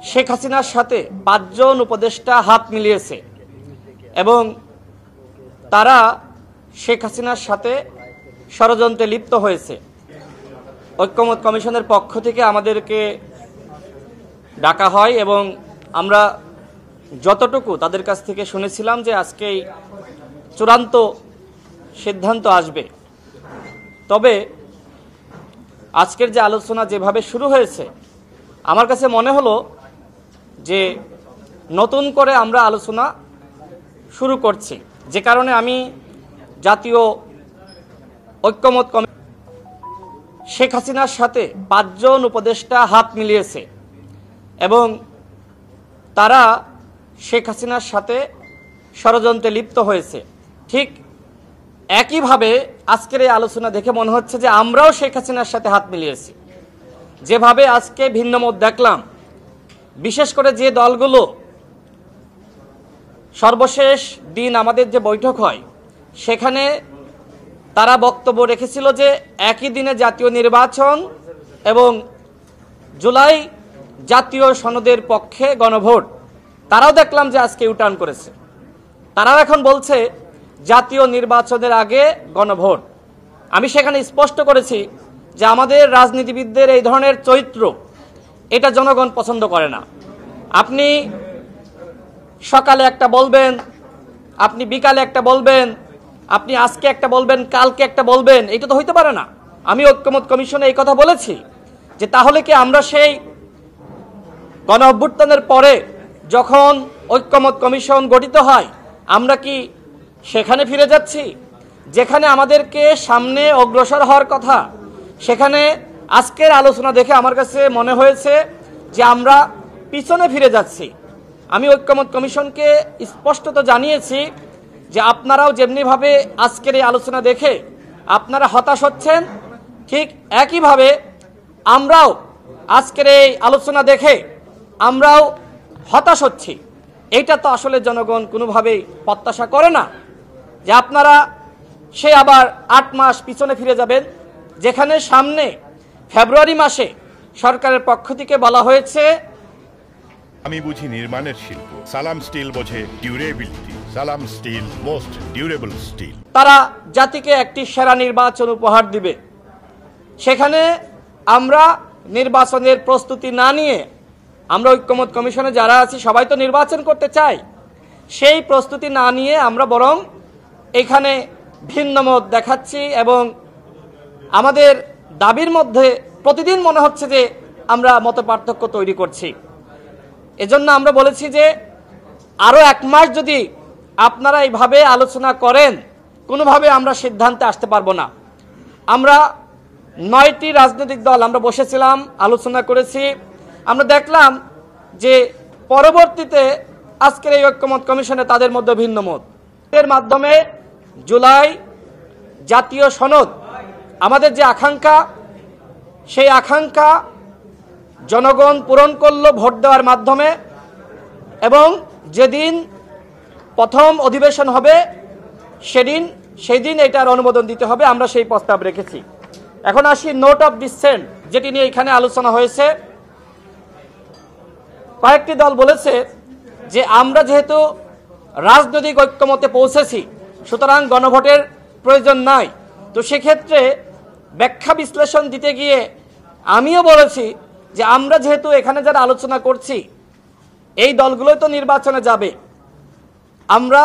শেখ হাসিনার সাথে ৫ জন উপদেষ্টা হাত মিলিয়েছে এবং তারা শেখ হাসিনার সাথে ষড়যন্ত্রে লিপ্ত হয়েছে। ঐক্যমত কমিশনের পক্ষ থেকে আমাদেরকে ডাকা হয় এবং আমরা যতটুকু তাদের কাছ থেকে শুনেছিলাম যে আজকেই চূড়ান্ত সিদ্ধান্ত আসবে। তবে আজকের যে আলোচনা যেভাবে শুরু হয়েছে আমার কাছে মনে হলো যে নতুন করে আমরা আলোচনা শুরু করছি, যে কারণে আমি জাতীয় ঐক্যমত কমিশন শেখ হাসিনার সাথে ৫ জন উপদেষ্টা হাত মিলিয়েছে এবং তারা শেখ হাসিনার সাথে ষড়যন্ত্রে লিপ্ত হয়েছে। ঠিক একইভাবে আজকের এই আলোচনা দেখে মনে হচ্ছে যে আমরাও শেখ হাসিনার সাথে হাত মিলিয়েছি। যেভাবে আজকে ভিন্নমত দেখলাম, বিশেষ করে যে দলগুলো সর্বশেষ দিন আমাদের যে বৈঠক হয় সেখানে তারা বক্তব্য রেখেছিল যে একই দিনে জাতীয় নির্বাচন এবং জুলাই জাতীয় সনদের পক্ষে গণভোট, তারাও দেখলাম যে আজকে ইউটার্ন করেছে। তারাও এখন বলছে জাতীয় নির্বাচনের আগে গণভোট। আমি সেখানে স্পষ্ট করেছি যে আমাদের রাজনীতিবিদদের এই ধরনের চরিত্র এটা জনগণ পছন্দ করে না। আপনি সকালে একটা বলবেন, আপনি বিকালে একটা বলবেন, আপনি আজকে একটা বলবেন, কালকে একটা বলবেন, এটা তো হইতে পারে না। আমি ঐক্যমত কমিশনে এই কথা বলেছি যে তাহলে কি আমরা সেই গণ অভ্যুত্থানের পরে যখন ঐক্যমত কমিশন গঠিত হয় আমরা কি সেখানে ফিরে যাচ্ছি যেখানে আমাদেরকে সামনে অগ্রসর হওয়ার কথা? সেখানে আজকের আলোচনা দেখে আমার কাছে মনে হয়েছে যে আমরা পিছনে ফিরে যাচ্ছি। আমি ঐক্যমত কমিশনকে স্পষ্টত জানিয়েছি যে আপনারাও যেমনিভাবে আজকের এই আলোচনা দেখে আপনারা হতাশ হচ্ছেন, ঠিক একইভাবে আমরাও আজকের এই আলোচনা দেখে আমরাও হতাশ হচ্ছি। এইটা তো আসলে জনগণ কোনোভাবেই প্রত্যাশা করে না যে আপনারা সে আবার ৮ মাস পিছনে ফিরে যাবেন, যেখানে সামনে ফেব্রুয়ারি মাসে সরকারের পক্ষ থেকে বলা হয়েছে আমি বুঝি নির্মাণের শিল্প, সালাম স্টিল বোঝে ডিউরেবিলিটি, সালাম স্টিল মোস্ট ডিউরেবল স্টিল। তারা জাতিকে একটি সেরা নির্বাচন উপহার দিবে। সেখানে আমরা নির্বাচনের প্রস্তুতি না নিয়ে, আমরা ঐক্যমত কমিশনে যারা আছি সবাই তো নির্বাচন করতে চাই, সেই প্রস্তুতি না নিয়ে আমরা বরং এখানে ভিন্নমত দেখাচ্ছি এবং আমাদের দাবির মধ্যে প্রতিদিন মনে হচ্ছে যে আমরা মতপার্থক্য তৈরি করছি। এজন্য আমরা বলেছি যে আরও 1 মাস যদি আপনারা এইভাবে আলোচনা করেন কোনোভাবে আমরা সিদ্ধান্তে আসতে পারবো না। আমরা 9টি রাজনৈতিক দল আমরা বসেছিলাম, আলোচনা করেছি। আমরা দেখলাম যে পরবর্তীতে আজকের এই ঐক্যমত কমিশনে তাদের মধ্যে ভিন্নমত এর মাধ্যমে জুলাই জাতীয় সনদ আমাদের যে আকাঙ্ক্ষা, সেই আকাঙ্ক্ষা জনগণ পূরণ করলো ভোট দেওয়ার মাধ্যমে এবং যেদিন প্রথম অধিবেশন হবে সেই দিন এটার অনুমোদন দিতে হবে। আমরা সেই প্রস্তাব রেখেছি। এখন আসি নোট অফ ডিসেন্ট, যেটি নিয়ে এখানে আলোচনা হয়েছে। কয়েকটি দল বলেছে যে আমরা যেহেতু রাজনৈতিক ঐক্যমতে পৌঁছেছি সুতরাং গণভোটের প্রয়োজন নাই। তো সেক্ষেত্রে ব্যাখ্যা বিশ্লেষণ দিতে গিয়ে আমিও বলেছি যে আমরা যেহেতু এখানে যারা আলোচনা করছি এই দলগুলোই তো নির্বাচনে যাবে, আমরা